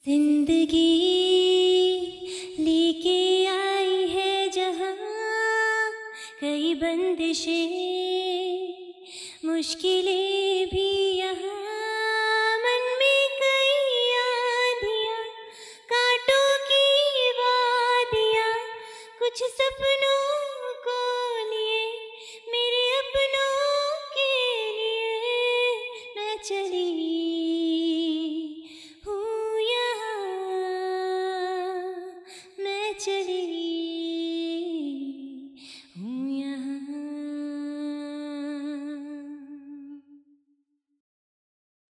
जिंदगी लेके आई है जहाँ कई बंदिशें, मुश्किलें भी यहाँ, मन में कई आंधियाँ, कांटों की वादियाँ, कुछ सपनों को लिए, मेरे अपनों के लिए मैं चली हूँ यहाँ, मैं चली हूँ यहाँ।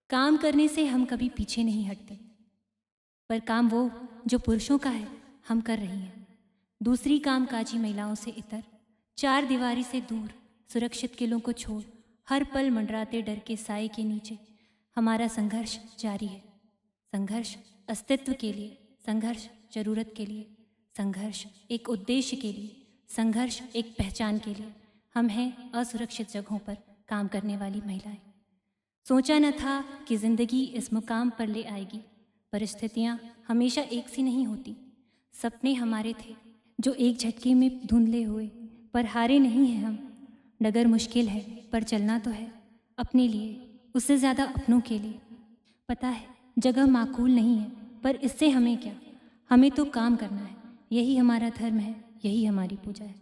काम करने से हम कभी पीछे नहीं हटते, पर काम वो जो पुरुषों का है हम कर रही हैं। दूसरी कामकाजी महिलाओं से इतर, चार दीवारी से दूर, सुरक्षित किलों को छोड़, हर पल मंडराते डर के साए के नीचे हमारा संघर्ष जारी है। संघर्ष अस्तित्व के लिए, संघर्ष जरूरत के लिए, संघर्ष एक उद्देश्य के लिए, संघर्ष एक पहचान के लिए। हम हैं असुरक्षित जगहों पर काम करने वाली महिलाएं। सोचा न था कि जिंदगी इस मुकाम पर ले आएगी। परिस्थितियाँ हमेशा एक सी नहीं होती। सपने हमारे थे जो एक झटके में धुंधले हुए, पर हारे नहीं हैं हम। डगर मुश्किल है पर चलना तो है अपने लिए, उससे ज़्यादा अपनों के लिए। पता है जगह माकूल नहीं है, पर इससे हमें क्या, हमें तो काम करना है। यही हमारा धर्म है, यही हमारी पूजा है।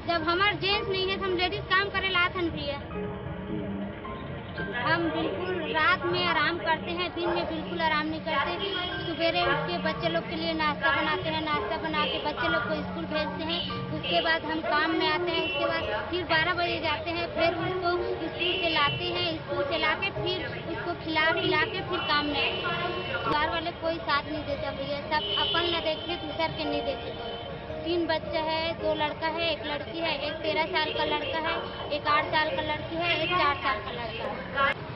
जब हमारे जेंट्स नहीं है तो हम लेडीज काम करे लात हन भी है। हम बिल्कुल रात में आराम करते हैं, दिन में बिल्कुल आराम नहीं करते। सवेरे उठ के बच्चे लोग के लिए नाश्ता बनाते हैं, नाश्ता बना के बच्चे लोग को स्कूल भेजते हैं। उसके बाद हम काम में आते हैं, उसके बाद फिर 12 बजे जाते हैं, फिर उसको स्कूल से लाते हैं, स्कूल से ला के फिर उसको खिला पिला के फिर काम में आते हैं। बाहर वाले कोई साथ नहीं देता भैया, सब अपन न देखते दूसर के नहीं देखते। 3 बच्चे है, 2 लड़का है, 1 लड़की है। एक 13 साल का लड़का है, एक 8 साल का लड़की है, एक 4 साल का लड़का है।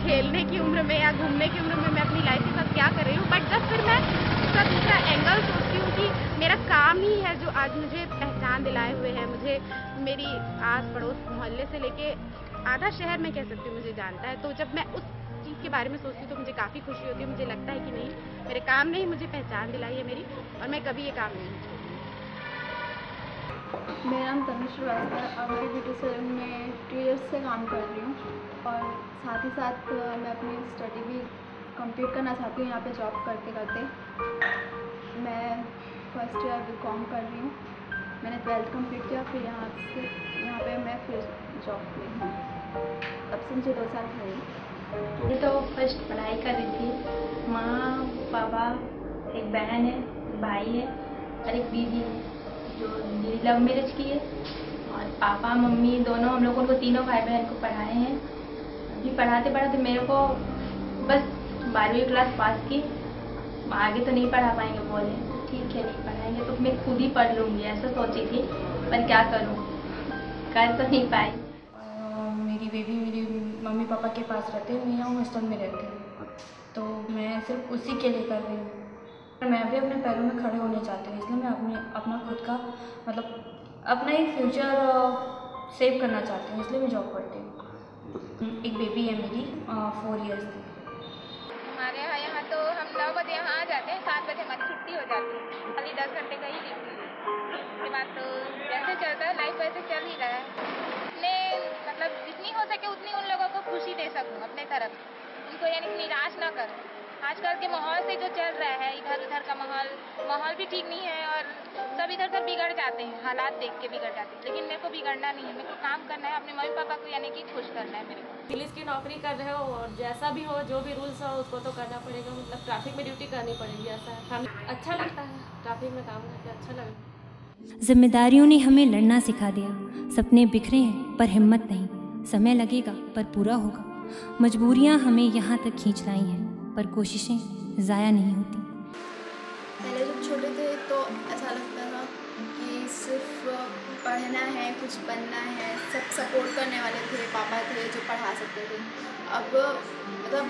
खेलने की उम्र में या घूमने की उम्र में मैं अपनी लाइफ के साथ क्या कर रही हूँ, बट जब फिर मैं उसका दूसरा एंगल सोचती हूँ कि मेरा काम ही है जो आज मुझे पहचान दिलाए हुए है। मुझे मेरी आस पड़ोस मोहल्ले से लेके आधा शहर में कह सकती हूँ मुझे जानता है। तो जब मैं उस चीज़ के बारे में सोचती हूँ तो मुझे काफ़ी खुशी होती है। मुझे लगता है कि नहीं, मेरे काम ने ही मुझे पहचान दिलाई है मेरी, और मैं कभी ये काम नहीं छोड़ूंगी। मेरा नाम तनुष श्रीवास्तव है और मैं ब्यूटी सैलून में 2 ईयर्स से काम कर रही हूँ, और साथ ही साथ मैं अपनी स्टडी भी कंप्लीट करना चाहती हूँ यहाँ पे जॉब करते करते। मैं फर्स्ट ईयर बीकॉम कर रही हूँ। मैंने 12th कंप्लीट किया, फिर यहाँ पे मैं फिर जॉब में हूँ। अब से मुझे 2 साल हुए। ये तो फर्स्ट पढ़ाई कर रही थी। माँ पापा, एक बहन है, भाई है और एक दीदी है जो लव मैरिज की है, और पापा मम्मी दोनों हम लोगों को, तीनों भाई बहन को पढ़ाए हैं। अभी पढ़ाते पढ़ाते मेरे को बस 12वीं क्लास पास की, आगे तो नहीं पढ़ा पाएंगे, बोले ठीक है नहीं पढ़ाएंगे तो मैं खुद ही पढ़ लूँगी, ऐसा सोची थी। पर क्या करूँ, कर तो नहीं पाई। मेरी बेबी मेरे मम्मी पापा के पास रहते हैं, मैं यहाँ हॉस्टल में रहती हूँ, तो मैं सिर्फ उसी के लिए कर रही हूँ। मैं भी अपने पैरों में खड़े होने चाहती हूँ, इसलिए मैं अपना खुद का मतलब अपना एक फ्यूचर सेव करना चाहती हूँ, इसलिए मैं जॉब करती हूँ। एक बेबी है मेरी 4 ईयर्स की। हमारे यहाँ तो हम 9 बजे यहाँ आ जाते हैं, 7 बजे हमारी छुट्टी हो जाती है। खाली 10 घंटे का ही ड्यूटी है। उसके बाद तो जैसे चलता है लाइफ वैसे चल ही रहा है। अपने मतलब जितनी हो सके उतनी उन लोगों को खुशी दे सकूँ अपने तरफ, उनको यानी निराश ना करूँ। आजकल के माहौल से जो चल रहा है, इधर उधर का माहौल भी ठीक नहीं है, और सब इधर उधर बिगड़ जाते हैं, हालात देख के बिगड़ जाते हैं। लेकिन मेरे को बिगड़ना नहीं है, मेरे को काम करना है, अपने मम्मी पापा को यानी कि खुश करना है मेरे को। पुलिस की नौकरी कर रहे हो और जैसा भी हो, जो भी रूल्स हो उसको तो करना पड़ेगा। मतलब ट्रैफिक में ड्यूटी करनी पड़ेगी, ऐसा है। हम अच्छा लगता है ट्रैफिक में काम करके, अच्छा लगता है। जिम्मेदारियों ने हमें लड़ना सिखा दिया। सपने बिखरे हैं पर हिम्मत नहीं, समय लगेगा पर पूरा होगा। मजबूरियां हमें यहाँ तक खींच लाई हैं, पर कोशिशें ज़ाया नहीं होती। पहले जब छोटे थे तो ऐसा लगता था कि सिर्फ पढ़ना है, कुछ बनना है, सब सपोर्ट करने वाले थे, पापा थे जो पढ़ा सकते थे। अब मतलब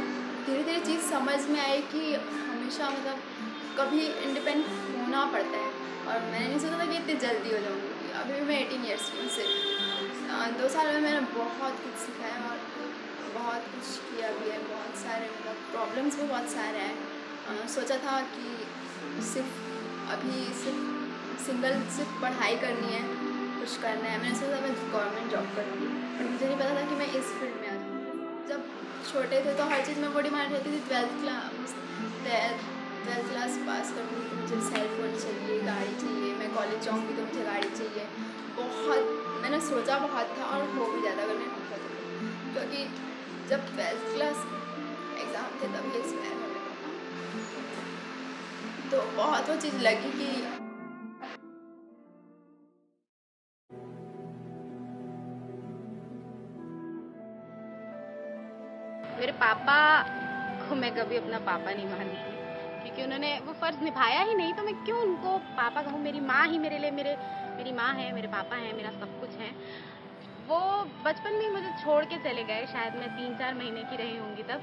धीरे धीरे चीज़ समझ में आई कि हमेशा मतलब कभी इंडिपेंडेंट होना पड़ता है, और मैंने नहीं सोचा था कि इतनी जल्दी हो जाऊँगी। अभी मैं 18 ईयर्स की हूँ। सिर्फ 2 साल में मैंने बहुत कुछ सीखा है और बहुत कुछ किया भी है, बहुत सारे मतलब प्रॉब्लम्स भी बहुत सारे हैं। सोचा था कि सिर्फ पढ़ाई करनी है, कुछ करना है। मैंने सोचा मैं गवर्नमेंट जॉब करूँगी, बट मुझे नहीं पता था कि मैं इस फील्ड में आ जाऊँगी। जब छोटे थे तो हर चीज़ में वो डिमांड रहती थी, ट्वेल्थ क्लास पास करूँगी तो मुझे सेल फ़ोन चाहिए, गाड़ी चाहिए, मैं कॉलेज जाऊँगी तो मुझे गाड़ी चाहिए। बहुत मैंने सोचा बहुत था और हो भी ज़्यादा करने नहीं पता, क्योंकि जब 12th क्लास एग्ज़ाम थे तभी एक्सपायर होने लगा, तो बहुत वो चीज़ लगी कि मेरे पापा को मैं कभी अपना पापा नहीं मानती, क्योंकि उन्होंने वो फ़र्ज़ निभाया ही नहीं, तो मैं क्यों उनको पापा कहूँ। मेरी माँ ही मेरे लिए मेरी माँ है, मेरे पापा हैं, मेरा सब कुछ है। वो बचपन में ही मुझे छोड़ के चले गए, शायद मैं 3-4 महीने की रही होंगी तब।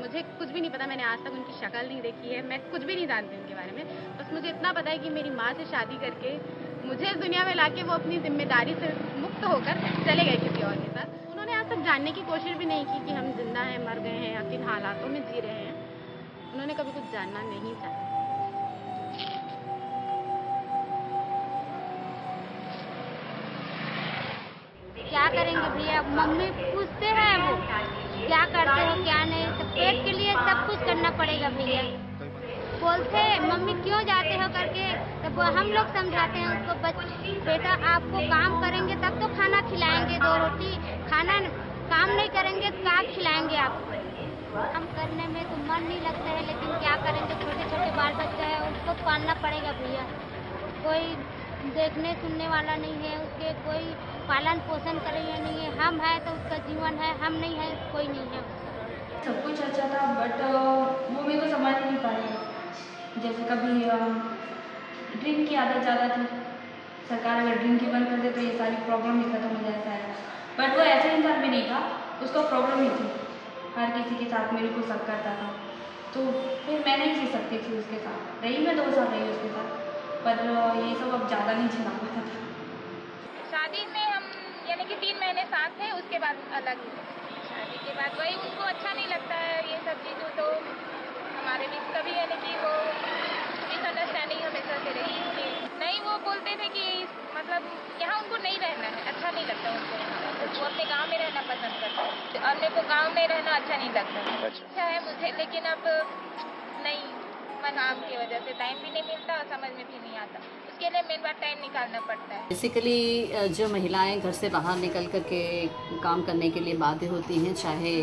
मुझे कुछ भी नहीं पता, मैंने आज तक उनकी शक्ल नहीं देखी है, मैं कुछ भी नहीं जानती उनके बारे में। बस मुझे इतना पता है कि मेरी माँ से शादी करके मुझे इस दुनिया में लाके वो अपनी जिम्मेदारी से मुक्त होकर चले गए किसी और के साथ। उन्होंने आज तक जानने की कोशिश भी नहीं की कि हम जिंदा हैं, मर गए हैं या किन हालातों में जी रहे हैं। उन्होंने कभी कुछ जानना नहीं चाहा। क्या करेंगे भैया, मम्मी पूछते हैं वो क्या करते हो क्या नहीं, तो पेट के लिए सब कुछ करना पड़ेगा भैया। बोलते मम्मी क्यों जाते हो करके, तब हम लोग समझाते हैं उसको, बेटा आपको काम करेंगे तब तो खाना खिलाएंगे, 2 रोटी खाना, काम नहीं करेंगे तो क्या खिलाएंगे आपको। हम करने में तो मन नहीं लगता है, लेकिन क्या करेंगे, छोटे छोटे बाल बच्चे हैं, उसको पालना पड़ेगा भैया। कोई देखने सुनने वाला नहीं है, उसके कोई पालन पोषण करेंगे नहीं है। हम है तो उसका जीवन है, हम नहीं है कोई नहीं है। सब कुछ अच्छा था, बट वो मेरे को समझ नहीं पाया। जैसे कभी ड्रिंक की आदत ज़्यादा थी, सरकार अगर ड्रिंक ही बंद कर दे तो ये सारी प्रॉब्लम ही खत्म हो जाता है। बट वो ऐसा इंसान भी नहीं था, उसको प्रॉब्लम ही थी, हर किसी के साथ मेरे को शक करता था। तो फिर मैं नहीं जी सकती थी उसके साथ, रही मैं 2 साल रही उसके साथ, पर ये सब अब ज़्यादा नहीं झेला पाता था। शादी में हम यानी कि 3 महीने साथ थे, उसके बाद अलग हुए। शादी के बाद वही उनको अच्छा नहीं लगता है ये सब चीज़ों, तो हमारे बीच कभी यानी कि वो मिसअंडरस्टैंडिंग हमेशा से रही कि नहीं, वो बोलते थे कि मतलब यहाँ उनको नहीं रहना है, अच्छा नहीं लगता उनको यहाँ, वो अपने गांव में रहना पसंद करते हैं। अपने को गांव में रहना अच्छा नहीं लगता, अच्छा है मुझे, लेकिन अब नहीं, काम की वजह से टाइम भी नहीं मिलता और समझ में भी नहीं आता, उसके लिए मेन बात टाइम निकालना पड़ता है। बेसिकली जो महिलाएं घर से बाहर निकल कर के काम करने के लिए बाध्य होती हैं, चाहे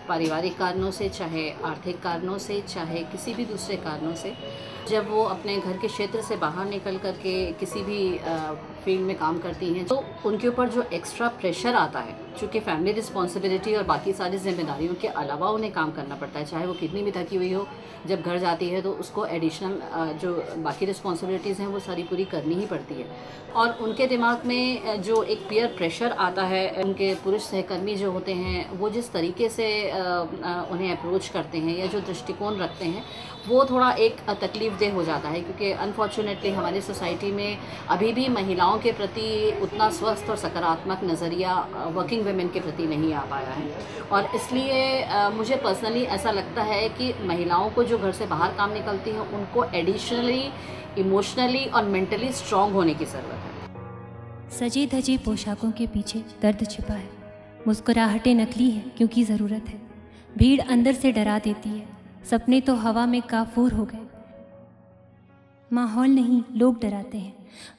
पारिवारिक कारणों से, चाहे आर्थिक कारणों से, चाहे किसी भी दूसरे कारणों से, जब वो अपने घर के क्षेत्र से बाहर निकल कर के किसी भी फील्ड में काम करती हैं, तो उनके ऊपर जो एक्स्ट्रा प्रेशर आता है, चूँकि फैमिली रिस्पॉन्सिबिलिटी और बाकी सारी जिम्मेदारियों के अलावा उन्हें काम करना पड़ता है, चाहे वो कितनी भी थकी हुई हो, जब घर जाती है तो उसको एडिशनल जो बाकी रिस्पॉन्सिबिलिटीज़ हैं वो सारी पूरी करनी ही पड़ती है। और उनके दिमाग में जो एक पीयर प्रेशर आता है, उनके पुरुष सहकर्मी जो होते हैं वो जिस तरीके से उन्हें अप्रोच करते हैं या जो दृष्टिकोण रखते हैं, वो थोड़ा एक तकलीफ़देह हो जाता है, क्योंकि अनफॉर्चुनेटली हमारी सोसाइटी में अभी भी महिलाओं के प्रति उतना स्वस्थ और सकारात्मक नज़रिया वर्किंग वुमेन के प्रति नहीं आ पाया है। और इसलिए मुझे पर्सनली ऐसा लगता है कि महिलाओं को जो घर से बाहर काम निकलती हैं, उनको एडिशनली इमोशनली और मेंटली स्ट्रॉन्ग होने की ज़रूरत है। सजे धजे पोशाकों के पीछे दर्द छिपा है, मुस्कुराहटें नकली हैं क्योंकि ज़रूरत है, भीड़ अंदर से डरा देती है, सपने तो हवा में काफूर हो गए। माहौल नहीं, लोग डराते हैं,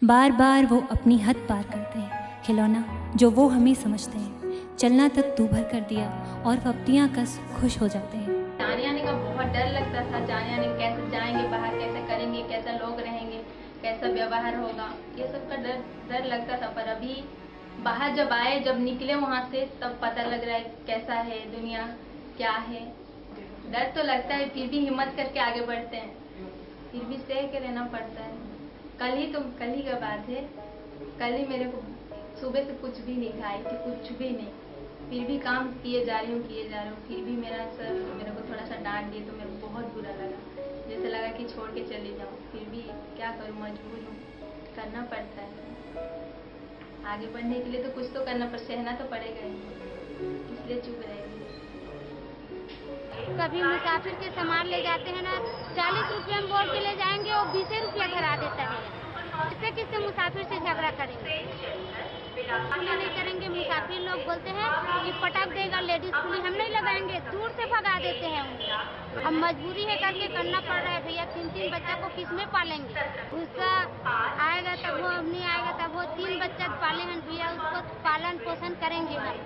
बार बार वो अपनी हद पार करते हैं, खिलौना जो वो हमें समझते हैं, चलना तक तू भर कर दिया और वक्तियाँ कस खुश हो जाते हैं। जाने आने का बहुत डर लगता था, जाने आने कैसे जाएंगे बाहर, कैसे करेंगे, कैसे लोग रहेंगे, कैसा व्यवहार होगा, ये सब का डर लगता था। पर अभी बाहर जब आए, जब निकले वहाँ से, तब पता लग रहा है कैसा है दुनिया, क्या है। डर तो लगता है, फिर भी हिम्मत करके आगे बढ़ते हैं, फिर भी सह के रहना पड़ता है। कल ही का बात है, कल ही मेरे को सुबह से कुछ भी नहीं खाई थी, कुछ भी नहीं, फिर भी काम किए जा रही हूँ, फिर भी मेरा सर मेरे को थोड़ा सा डांट दिए तो मेरे को बहुत बुरा लगा, जैसे लगा कि छोड़ के चली जाऊँ। फिर भी क्या करूँ, मजबूर हूँ, करना पड़ता है। आगे बढ़ने के लिए तो कुछ तो करना, पर सहना तो पड़ेगा ही, इसलिए चुप रहेगी। कभी मुसाफिर के सामान ले जाते हैं ना, 40 रुपये हम बोल के ले जाएंगे और 20 रुपया धरा देता है। इससे किससे मुसाफिर से झगड़ा करेंगे? नहीं करेंगे। मुसाफिर लोग बोलते हैं कि पटक देगा लेडीज पुलिस, हम नहीं लगाएंगे, दूर से भगा देते हैं उनको। अब मजबूरी है करके करना पड़ रहा है भैया। 3 बच्चा को किस में पालेंगे? उसका आएगा तब वो, नहीं आएगा तब वो। 3 बच्चा पाले हैं भैया, उसको पालन पोषण करेंगे हम,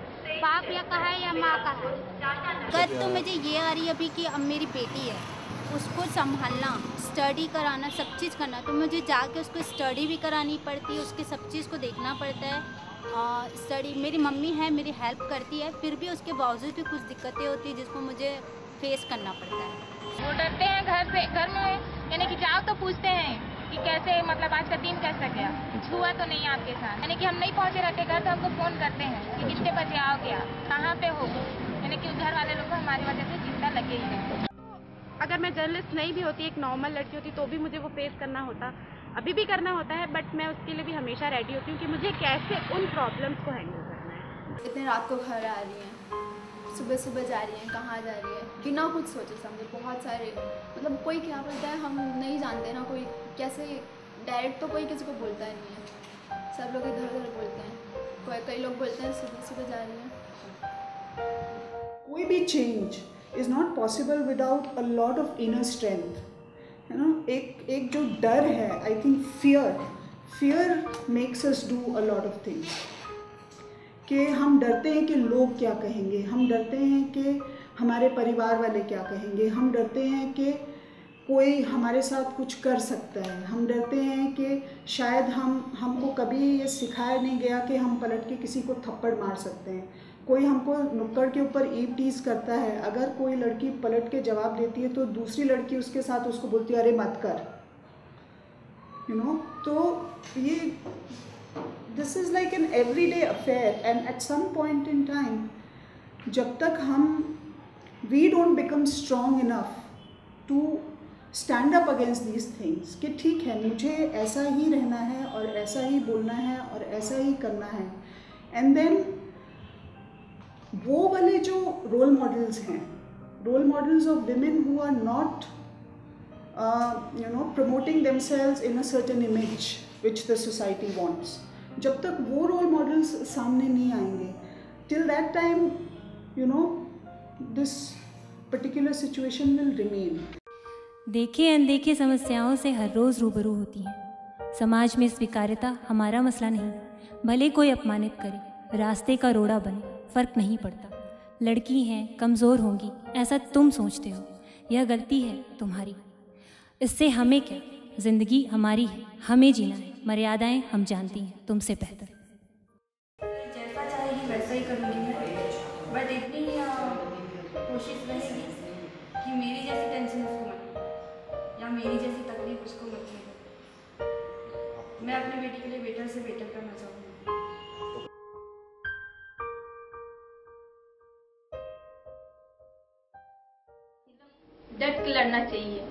बाप या का है या माँ का है। दिक्कत तो मुझे ये आ रही है अभी कि अब मेरी बेटी है, उसको संभालना, स्टडी कराना, सब चीज़ करना, तो मुझे जाके उसको स्टडी भी करानी पड़ती है, उसके सब चीज़ को देखना पड़ता है। स्टडी मेरी मम्मी है, मेरी हेल्प करती है, फिर भी उसके बावजूद भी कुछ दिक्कतें होती है जिसको मुझे फेस करना पड़ता है। वो डरते हैं घर से, घर में यानी कि जाओ तो पूछते हैं कि कैसे, मतलब आज का दिन कैसा गया, हुआ तो नहीं आपके साथ, यानी कि हम नहीं पहुँचे रहते घर तो हमको फ़ोन करते हैं कि कितने बजे आओगे आप, कहाँ पे हो, यानी कि घर वाले लोग को हमारी वजह से चिंता लगे ही है। अगर मैं जर्नलिस्ट नहीं भी होती, एक नॉर्मल लड़की होती, तो भी मुझे वो फेस करना होता, अभी भी करना होता है, बट मैं उसके लिए भी हमेशा रेडी होती हूँ कि मुझे कैसे उन प्रॉब्लम्स को हैंडल करना है। इतने रात को घर आ रही हैं, सुबह सुबह जा रही हैं, कहाँ जा रही है, बिना कुछ सोचे समझे। बहुत सारे मतलब कोई क्या बोलता है हम नहीं जानते ना, कोई कैसे डायरेक्ट तो कोई किसी को बोलता ही नहीं है, सब लोग इधर उधर बोलते हैं। कई लोग बोलते हैं सुबह सुबह जा रही हैं। कोई भी change is not possible without a lot of inner strength, you know. एक जो डर है, I think fear makes us do a lot of things. कि हम डरते हैं कि लोग क्या कहेंगे, हम डरते हैं कि हमारे परिवार वाले क्या कहेंगे, हम डरते हैं कि कोई हमारे साथ कुछ कर सकता है, हम डरते हैं कि शायद हमको कभी ये सिखाया नहीं गया कि हम पलट के किसी को थप्पड़ मार सकते हैं। कोई हमको नुक्कड़ के ऊपर ईव टीज करता है, अगर कोई लड़की पलट के जवाब देती है तो दूसरी लड़की उसके साथ उसको बोलती है अरे मत कर, यू नो। तो ये this is like an everyday affair, and at some point in time जब तक we don't become strong enough to stand up against these things कि ठीक है मुझे ऐसा ही रहना है और ऐसा ही बोलना है और ऐसा ही करना है, एंड देन वो वाले जो रोल मॉडल्स हैं, role models of women who are not promoting themselves in a certain image which the society wants, जब तक वो रोल मॉडल्स सामने नहीं आएंगे, till that time this particular situation will remain. देखे अनदेखे समस्याओं से हर रोज़ रूबरू होती हैं। समाज में स्वीकार्यता हमारा मसला नहीं, भले कोई अपमानित करे, रास्ते का रोड़ा बने, फ़र्क नहीं पड़ता। लड़की हैं, कमज़ोर होंगी, ऐसा तुम सोचते हो, यह गलती है तुम्हारी। इससे हमें क्या, ज़िंदगी हमारी है, हमें जीना है, मर्यादाएं हम जानती हैं तुमसे बेहतर। जैसा चाहेगी वैसा ही करूँगी मैं, बट इतनी कोशिश रहेगी कि मेरी जैसी टेंशन उसको मत, या मेरी जैसी तकलीफ उसको मत मिले। मैं अपनी बेटी के लिए बेटर से बेटर करना चाहूँगी। डट के लड़ना चाहिए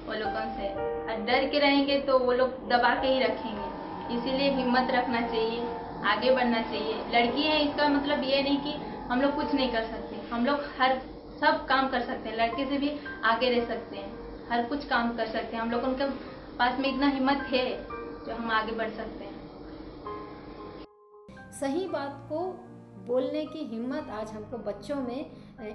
वो लोगों से, और डर के रहेंगे तो वो लोग दबा के ही रखेंगे। इसीलिए हिम्मत रखना चाहिए, आगे बढ़ना चाहिए। लड़की है इसका मतलब ये नहीं कि हम लोग कुछ नहीं कर सकते, हम लोग सब काम कर सकते हैं, लड़के से भी आगे रह सकते हैं, हर कुछ काम कर सकते हैं। हम लोग उनके पास में इतना हिम्मत है जो हम आगे बढ़ सकते हैं। सही बात को बोलने की हिम्मत आज हमको बच्चों में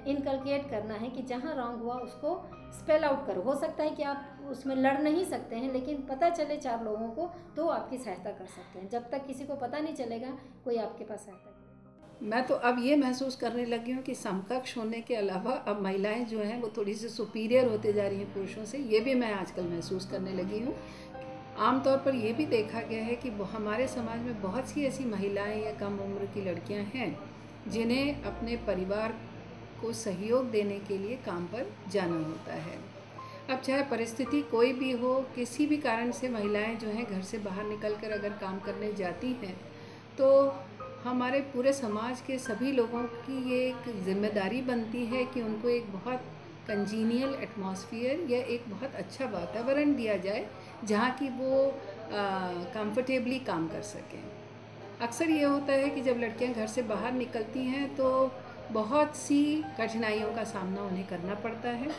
इनकलकेट करना है कि जहाँ रॉन्ग हुआ उसको स्पेल आउट करो। हो सकता है कि आप उसमें लड़ नहीं सकते हैं, लेकिन पता चले 4 लोगों को तो आपकी सहायता कर सकते हैं। जब तक किसी को पता नहीं चलेगा कोई आपके पास सहायता करेगा। मैं तो अब ये महसूस करने लगी हूँ कि समकक्ष होने के अलावा अब महिलाएं जो हैं वो थोड़ी सी सुपीरियर होते जा रही हैं पुरुषों से, ये भी मैं आजकल महसूस करने लगी हूँ। आमतौर पर ये भी देखा गया है कि हमारे समाज में बहुत सी ऐसी महिलाएं या कम उम्र की लड़कियां हैं जिन्हें अपने परिवार को सहयोग देने के लिए काम पर जाना होता है। अब चाहे परिस्थिति कोई भी हो, किसी भी कारण से महिलाएं जो हैं घर से बाहर निकलकर अगर काम करने जाती हैं तो हमारे पूरे समाज के सभी लोगों की ये एक जिम्मेदारी बनती है कि उनको एक बहुत कंजीनियल एटमॉस्फेयर या एक बहुत अच्छा वातावरण दिया जाए जहाँ की वो कंफर्टेबली काम कर सकें। अक्सर ये होता है कि जब लड़कियां घर से बाहर निकलती हैं तो बहुत सी कठिनाइयों का सामना उन्हें करना पड़ता है।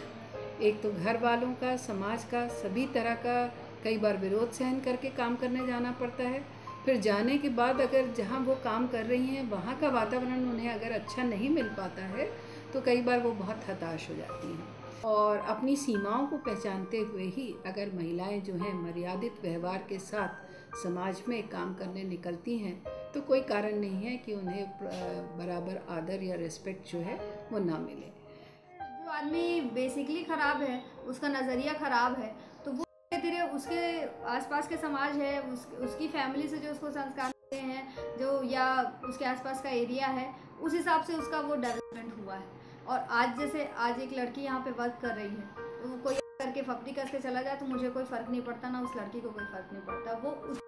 एक तो घर वालों का, समाज का, सभी तरह का कई बार विरोध सहन करके काम करने जाना पड़ता है। फिर जाने के बाद अगर जहाँ वो काम कर रही हैं वहाँ का वातावरण उन्हें अगर अच्छा नहीं मिल पाता है तो कई बार वो बहुत हताश हो जाती हैं। और अपनी सीमाओं को पहचानते हुए ही अगर महिलाएं जो हैं मर्यादित व्यवहार के साथ समाज में काम करने निकलती हैं तो कोई कारण नहीं है कि उन्हें बराबर आदर या रिस्पेक्ट जो है वो ना मिले। जो आदमी बेसिकली ख़राब है, उसका नज़रिया ख़राब है, तो वो धीरे धीरे उसके आसपास के समाज है, उसकी फैमिली से जो उसको संस्कार मिलते हैं, जो या उसके आसपास का एरिया है, उस हिसाब से उसका वो डेवलपमेंट हुआ है। और आज एक लड़की यहाँ पे वर्क कर रही है, तो वो कोई करके फपड़ी कस के चला जाए तो मुझे कोई फ़र्क नहीं पड़ता, ना उस लड़की को कोई फ़र्क नहीं पड़ता। वो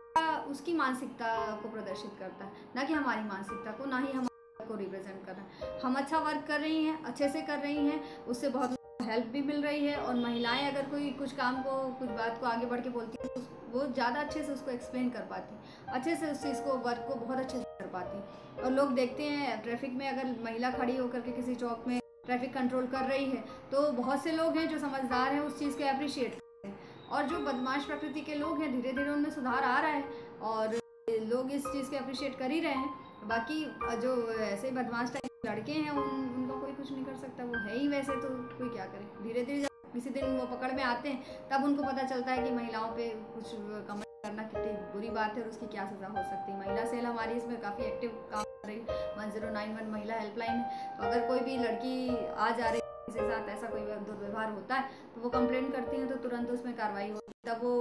उसकी मानसिकता को प्रदर्शित करता है, ना कि हमारी मानसिकता को, ना ही हम को रिप्रेजेंट कर रहे हैं। हम अच्छा वर्क कर रही हैं, अच्छे से कर रही हैं, उससे बहुत हेल्प भी मिल रही है। और महिलाएं अगर कोई कुछ काम को, कुछ बात को आगे बढ़ के बोलती है तो वो ज़्यादा अच्छे से उसको एक्सप्लेन कर पाती, अच्छे से उस चीज़ को, वर्क को बहुत अच्छे से कर पाती। और लोग देखते हैं ट्रैफिक में अगर महिला खड़ी होकर के किसी चौक में ट्रैफिक कंट्रोल कर रही है तो बहुत से लोग हैं जो समझदार हैं, उस चीज़ को अप्रिशिएट करते हैं। और जो बदमाश प्रकृति के लोग हैं, धीरे धीरे उनमें सुधार आ रहा है और लोग इस चीज़ के अप्रिशिएट कर ही रहे हैं। बाकी जो ऐसे बदमाश टाइप लड़के हैं उनको कोई कुछ नहीं कर सकता, वो है ही वैसे, तो कोई क्या करे। धीरे धीरे जब किसी दिन वो पकड़ में आते हैं तब उनको पता चलता है कि महिलाओं पे कुछ कमेंट करना कितनी बुरी बात है और उसकी क्या सज़ा हो सकती है। महिला सेल हमारी इसमें काफ़ी एक्टिव काम कर रही है, 1091 महिला हेल्पलाइन है। तो अगर कोई भी लड़की आ जा रही है किसी के साथ ऐसा कोई दुर्व्यवहार होता है तो वो कंप्लेंट करती हैं, तो तुरंत उसमें कार्रवाई होती है, तब वो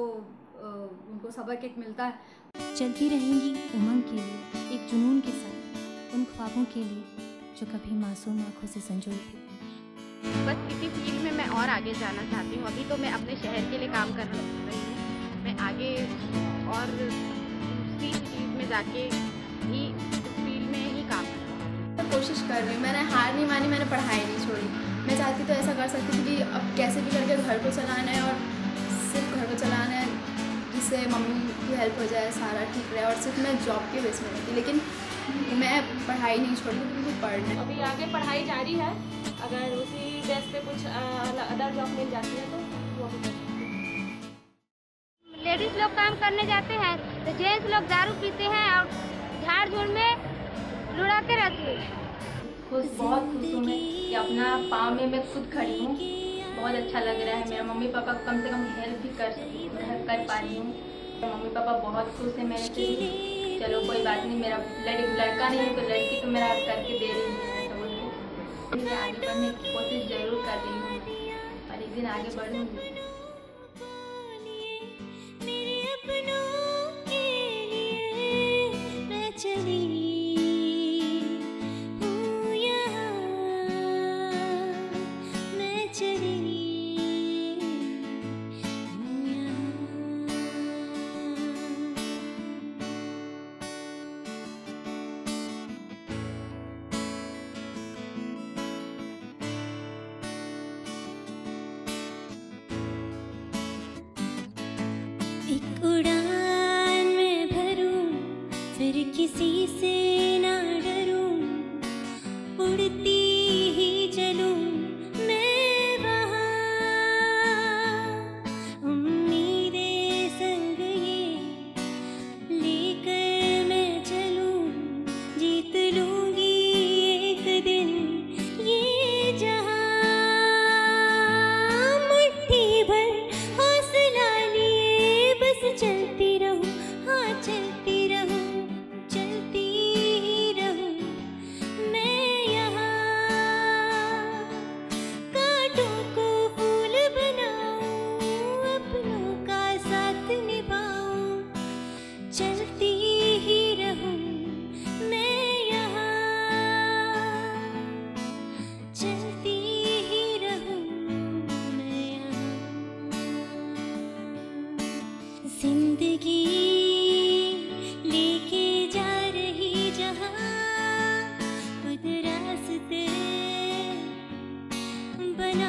उनको सबक एक मिलता है। चलती रहेंगी उमंग के लिए, एक जुनून के साथ, उन ख्वाबों के लिए जो कभी मासूम आंखों से संजोए थे। बस किसी फील्ड में मैं और आगे जाना चाहती हूँ। अभी तो मैं अपने शहर के लिए काम कर रही हूँ, मैं आगे और दूसरी चीज़ में जाके ही इस फील्ड में ही काम मैं कोशिश कर रही हूँ, मैंने हार नहीं मानी, मैंने पढ़ाई नहीं छोड़ी। मैं चाहती तो ऐसा कर सकती थी कि अब कैसे भी करके घर को चलाना है और सिर्फ घर को चलाना है, जिससे मम्मी की हेल्प हो जाए, सारा ठीक रहे और सिर्फ मैं जॉब के बेस में रहती। लेकिन मैं पढ़ाई नहीं छोड़ी, मुझे पढ़ना। अभी आगे पढ़ाई जारी है, अगर उसी बेस पे कुछ अदर जॉब मिल जाती है तो वो भी कर सकते हैं। लेडीज़ लोग काम करने जाते हैं तो जेंट्स लोग दारू पीते हैं और झाड़ झूड़ में लुढ़ाते रहती है। बहुत खुश हूँ मैं कि अपना पाँव में मैं खुद खड़ी हूँ। बहुत अच्छा लग रहा है। मेरा मम्मी पापा को कम से कम हेल्प भी कर पा रही हूँ। मम्मी पापा बहुत खुश है मेरे से। चलो कोई बात नहीं, मेरा लड़का नहीं है तो लड़की तो मेरा करके दे रही है, तो मैं आगे बढ़ने की कोशिश ज़रूर कर रही हूँ और एक दिन आगे बढ़ूँगी। एक उड़ान में भरूं, फिर किसी से ना डरूं, उड़ती ही चलूं मैं वहाँ, उम्मीदें संग ये लेकर मैं चलूं, जीत लूंगी एक दिन ये जहाँ। मुट्ठी भर हौसला लिए बस चलती रहूं, हाँ चलती रहूं, चलती ही रहूं मैं यहाँ। कांटों को फूल बनाऊं, अपनों का साथ निभाऊं, चलती ही रहूं मैं यहाँ, चलती ही रहूं मैं यहाँ। जिंदगी लेके जा रही जहाँ, खुद रास्ते बना